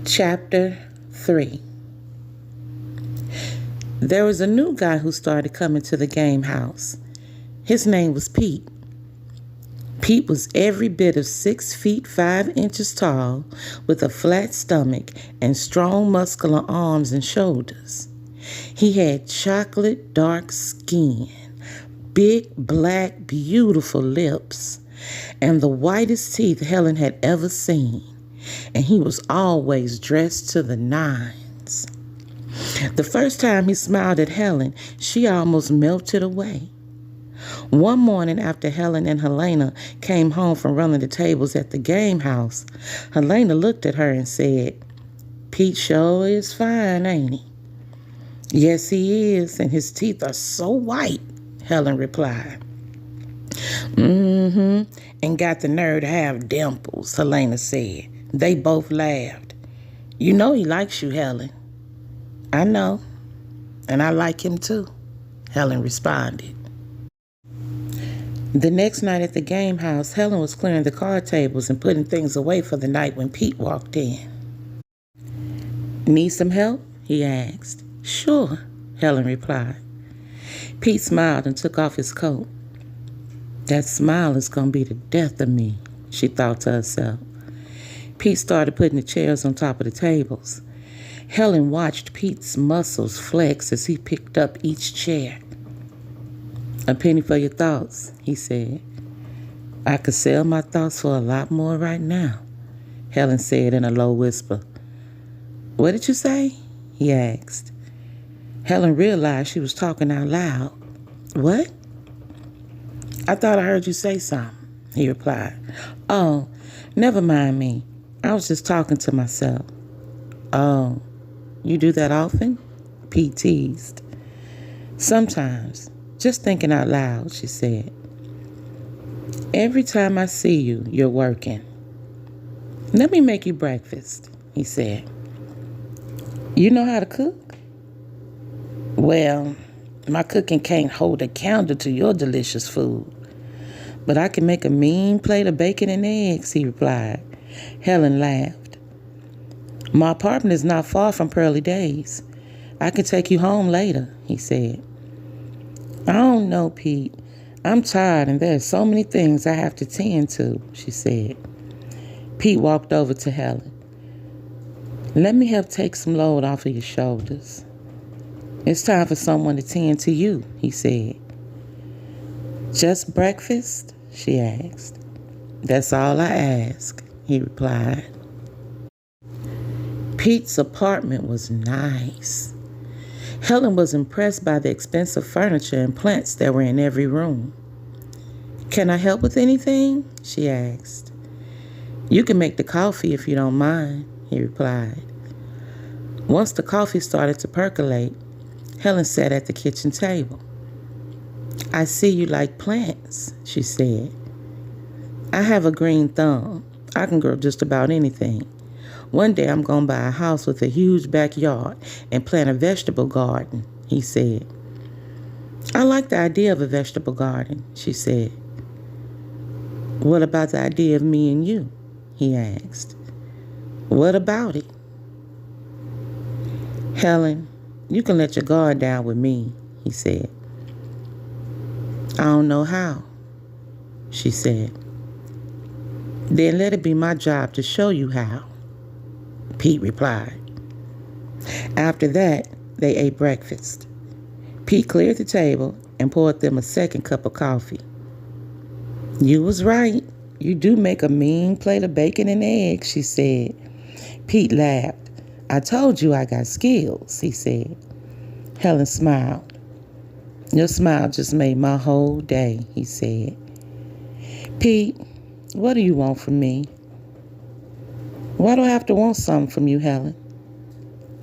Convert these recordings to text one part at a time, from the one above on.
Chapter 3. There was a new guy who started coming to the game house. His name was Pete. Pete was every bit of 6 feet 5 inches tall, with a flat stomach and strong muscular arms and shoulders. He had chocolate dark skin, big black beautiful lips, and the whitest teeth Helen had ever seen. And he was always dressed to the nines. The first time he smiled at Helen, she almost melted away. One morning after Helen and Helena came home from running the tables at the game house, Helena looked at her and said, "Pete sure is fine, ain't he?" "Yes, he is, and his teeth are so white," Helen replied. And got the nerve to have dimples," Helena said. They both laughed. "You know he likes you, Helen." "I know, and I like him too," Helen responded. The next night at the game house, Helen was clearing the card tables and putting things away for the night when Pete walked in. "Need some help?" he asked. "Sure," Helen replied. Pete smiled and took off his coat. "That smile is going to be the death of me," she thought to herself. Pete started putting the chairs on top of the tables. Helen watched Pete's muscles flex as he picked up each chair. "A penny for your thoughts," he said. "I could sell my thoughts for a lot more right now," Helen said in a low whisper. "What did you say?" he asked. Helen realized she was talking out loud. "What?" "I thought I heard you say something," he replied. "Oh, never mind me. I was just talking to myself." "Oh, you do that often?" Pete teased. "Sometimes, just thinking out loud," she said. "Every time I see you, you're working." "Let me make you breakfast," he said. "You know how to cook?" "Well, my cooking can't hold a candle to your delicious food. But I can make a mean plate of bacon and eggs," he replied. Helen laughed. "My apartment is not far from Pearly Days. I can take you home later," he said. "I don't know, Pete. I'm tired and there are so many things I have to tend to," she said. Pete walked over to Helen. "Let me help take some load off of your shoulders." "It's time for someone to tend to you," he said. "Just breakfast?" she asked. "That's all I ask," he replied. Pete's apartment was nice. Helen was impressed by the expensive furniture and plants that were in every room. "Can I help with anything?" she asked. "You can make the coffee if you don't mind," he replied. Once the coffee started to percolate, Helen sat at the kitchen table. "I see you like plants," she said. "I have a green thumb. I can grow just about anything. One day I'm going to buy a house with a huge backyard and plant a vegetable garden," he said. "I like the idea of a vegetable garden," she said. "What about the idea of me and you?" he asked. "What about it?" "Helen, you can let your guard down with me," he said. "I don't know how," she said. "Then let it be my job to show you how," Pete replied. After that, they ate breakfast. Pete cleared the table and poured them a second cup of coffee. "You was right. You do make a mean plate of bacon and eggs," she said. Pete laughed. "I told you I got skills," he said. Helen smiled. "Your smile just made my whole day," he said. "Pete, what do you want from me?" "Why do I have to want something from you, Helen?"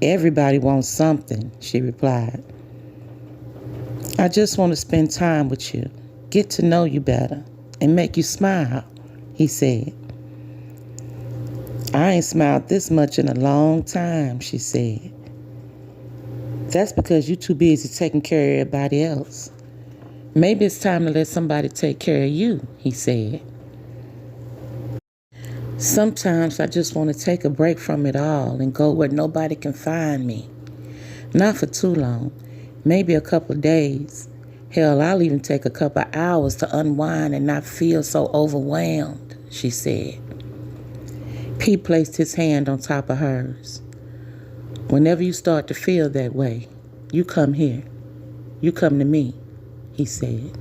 "Everybody wants something," she replied. "I just want to spend time with you, get to know you better, and make you smile," he said. "I ain't smiled this much in a long time," she said. "That's because you're too busy taking care of everybody else. Maybe it's time to let somebody take care of you," he said. Sometimes I just want to take a break from it all and go where nobody can find me. Not for too long, maybe a couple of days. Hell, I'll even take a couple of hours to unwind and not feel so overwhelmed, she said. Pete placed his hand on top of hers. Whenever you start to feel that way, you come here. You come to me, he said.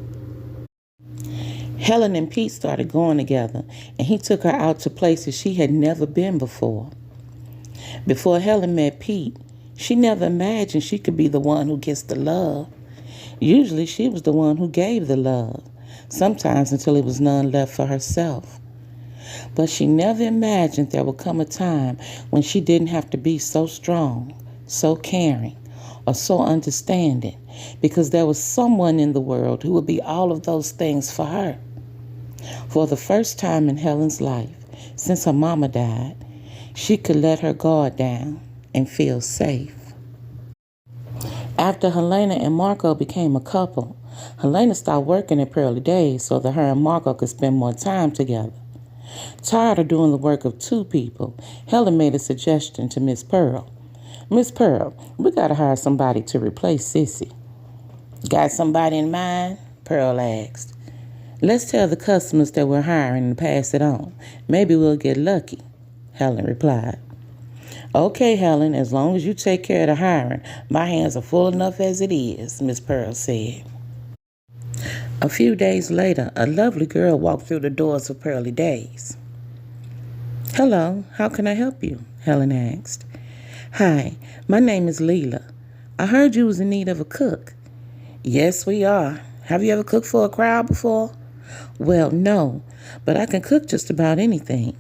Helen and Pete started going together, and he took her out to places she had never been before. Before Helen met Pete, she never imagined she could be the one who gets the love. Usually she was the one who gave the love, sometimes until it was none left for herself. But she never imagined there would come a time when she didn't have to be so strong, so caring, or so understanding, because there was someone in the world who would be all of those things for her. For the first time in Helen's life, since her mama died, she could let her guard down and feel safe. After Helena and Marco became a couple, Helena stopped working at Pearly Days so that her and Marco could spend more time together. Tired of doing the work of two people, Helen made a suggestion to Miss Pearl. Miss Pearl, we gotta hire somebody to replace Sissy. Got somebody in mind? Pearl asked. Let's tell the customers that we're hiring and pass it on. Maybe we'll get lucky, Helen replied. Okay, Helen, as long as you take care of the hiring, my hands are full enough as it is, Miss Pearl said. A few days later, a lovely girl walked through the doors of Pearly Days. Hello, how can I help you? Helen asked. Hi, my name is Leela. I heard you was in need of a cook. Yes, we are. Have you ever cooked for a crowd before? Well, no, but I can cook just about anything.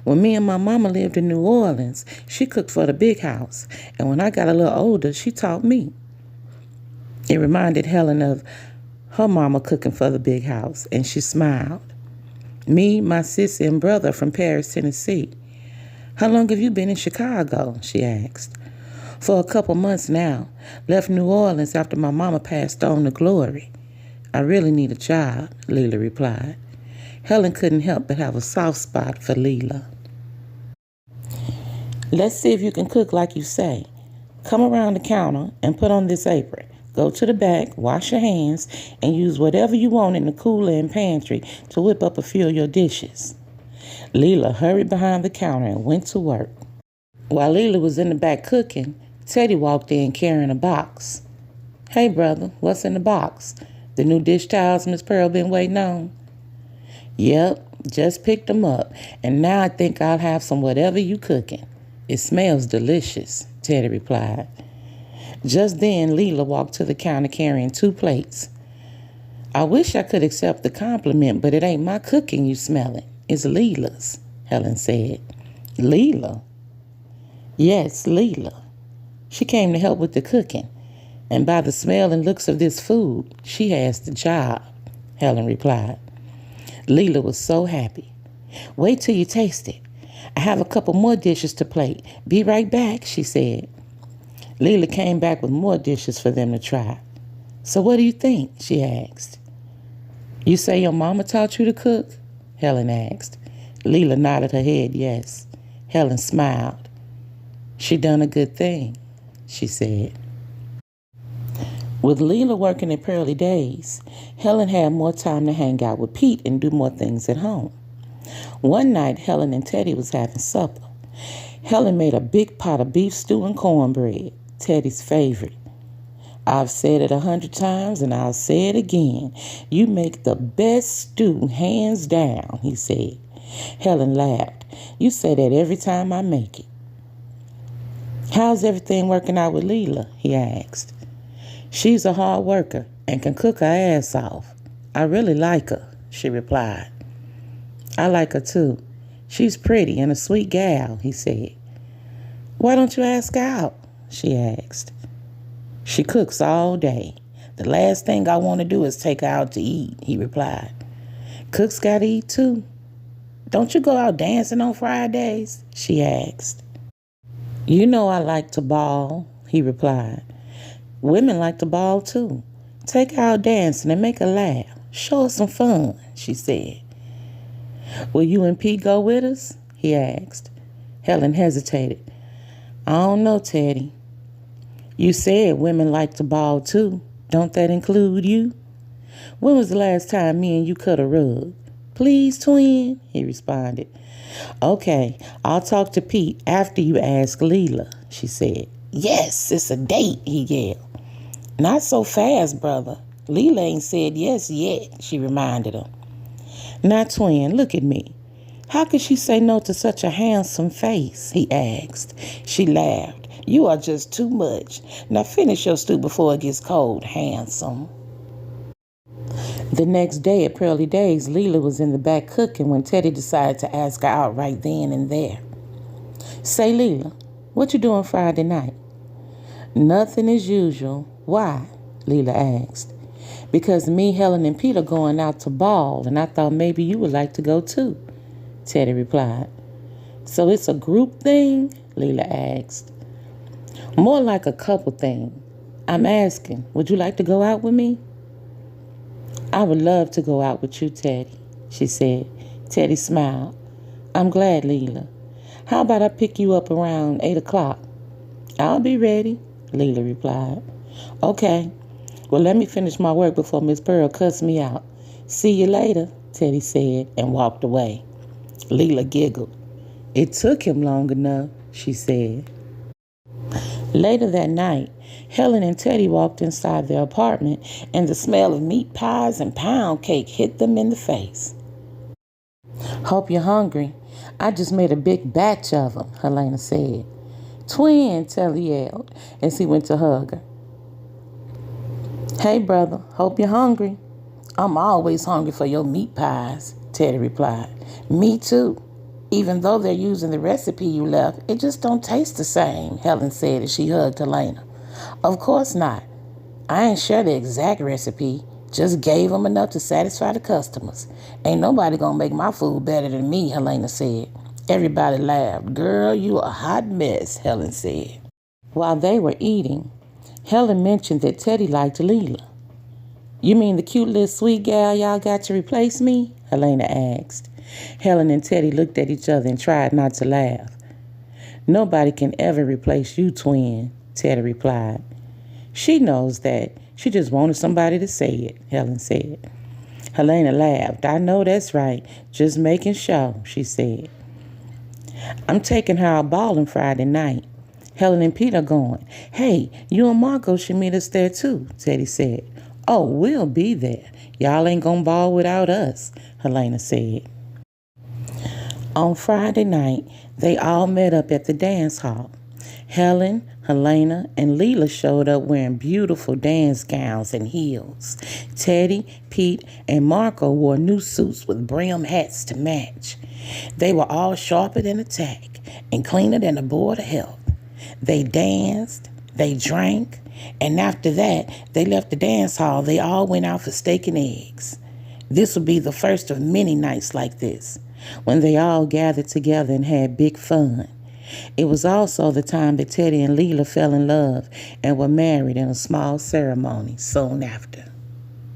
When me and my mama lived in New Orleans, she cooked for the big house, and when I got a little older, she taught me. It reminded Helen of her mama cooking for the big house, and she smiled. Me, my sister, and brother from Paris, Tennessee. How long have you been in Chicago? She asked. For a couple months now. Left New Orleans after my mama passed on to glory. I really need a job, Leela replied. Helen couldn't help but have a soft spot for Leela. Let's see if you can cook like you say. Come around the counter and put on this apron. Go to the back, wash your hands, and use whatever you want in the cooler and pantry to whip up a few of your dishes. Leela hurried behind the counter and went to work. While Leela was in the back cooking, Teddy walked in carrying a box. Hey, brother, what's in the box? The new dish towels Miss Pearl been waiting on? Yep, just picked them up, and now I think I'll have some whatever you cooking. It smells delicious, Teddy replied. Just then, Leela walked to the counter carrying 2 plates. I wish I could accept the compliment, but it ain't my cooking you smelling. It's Leela's, Helen said. Leela? Yes, Leela. She came to help with the cooking, and by the smell and looks of this food, she has the job, Helen replied. Leela was so happy. Wait till you taste it. I have a couple more dishes to plate. Be right back, she said. Leela came back with more dishes for them to try. So what do you think? She asked. You say your mama taught you to cook? Helen asked. Leela nodded her head yes. Helen smiled. She done a good thing, she said. With Leela working at Pearly Days, Helen had more time to hang out with Pete and do more things at home. One night, Helen and Teddy was having supper. Helen made a big pot of beef stew and cornbread, Teddy's favorite. I've said it 100 times and I'll say it again. You make the best stew, hands down, he said. Helen laughed. You say that every time I make it. How's everything working out with Leela? He asked. She's a hard worker and can cook her ass off. I really like her, she replied. I like her too. She's pretty and a sweet gal, he said. Why don't you ask her out? She asked. She cooks all day. The last thing I want to do is take her out to eat, he replied. Cooks gotta eat too. Don't you go out dancing on Fridays? She asked. You know I like to ball, he replied. Women like to ball too. Take her out dancing and make her laugh. Show her some fun, she said. Will you and Pete go with us? he asked. Helen hesitated. I don't know, Teddy. You said women like to ball too. Don't that include you? When was the last time me and you cut a rug? Please, twin, he responded. Okay, I'll talk to Pete after you ask Leela, she said. Yes, it's a date, he yelled. Not so fast, brother. Leela ain't said yes yet, she reminded him. Now, twin, look at me. How could she say no to such a handsome face? He asked. She laughed. You are just too much. Now finish your stew before it gets cold, handsome. The next day at Pearly Days, Leela was in the back cooking when Teddy decided to ask her out right then and there. Say, Leela, what you doing Friday night? Nothing as usual. Why? Leela asked. Because me, Helen, and Pete are going out to ball, and I thought maybe you would like to go too, Teddy replied. So it's a group thing? Leela asked. More like a couple thing. I'm asking, would you like to go out with me? I would love to go out with you, Teddy, she said. Teddy smiled. I'm glad, Leela. How about I pick you up around 8 o'clock? I'll be ready, Leela replied. Okay. Well, let me finish my work before Miss Pearl cuts me out. See you later, Teddy said and walked away. Leela giggled. It took him long enough, she said. Later that night, Helen and Teddy walked inside their apartment, and the smell of meat pies and pound cake hit them in the face. Hope you're hungry. I just made a big batch of them, Helena said. Twin, Teddy yelled as he went to hug her. Hey, brother, hope you're hungry. I'm always hungry for your meat pies, Teddy replied. Me too. Even though they're using the recipe you left, it just don't taste the same, Helen said as she hugged Helena. Of course not. I ain't share the exact recipe, just gave them enough to satisfy the customers. Ain't nobody gonna make my food better than me, Helena said. Everybody laughed. Girl, you a hot mess, Helen said. While they were eating, Helen mentioned that Teddy liked Leela. You mean the cute little sweet gal y'all got to replace me? Helena asked. Helen and Teddy looked at each other and tried not to laugh. Nobody can ever replace you, twin, Teddy replied. She knows that. She just wanted somebody to say it, Helen said. Helena laughed. I know that's right. Just making sure, she said. I'm taking her out balling Friday night. Helen and Pete are going. Hey, you and Marco should meet us there too, Teddy said. Oh, we'll be there. Y'all ain't gonna ball without us, Helena said. On Friday night, they all met up at the dance hall. Helen, Helena, and Leela showed up wearing beautiful dance gowns and heels. Teddy, Pete, and Marco wore new suits with brim hats to match. They were all sharper than a tack and cleaner than a board of health. They danced, they drank, and after that, they left the dance hall. They all went out for steak and eggs. This would be the first of many nights like this, when they all gathered together and had big fun. It was also the time that Teddy and Leela fell in love and were married in a small ceremony soon after.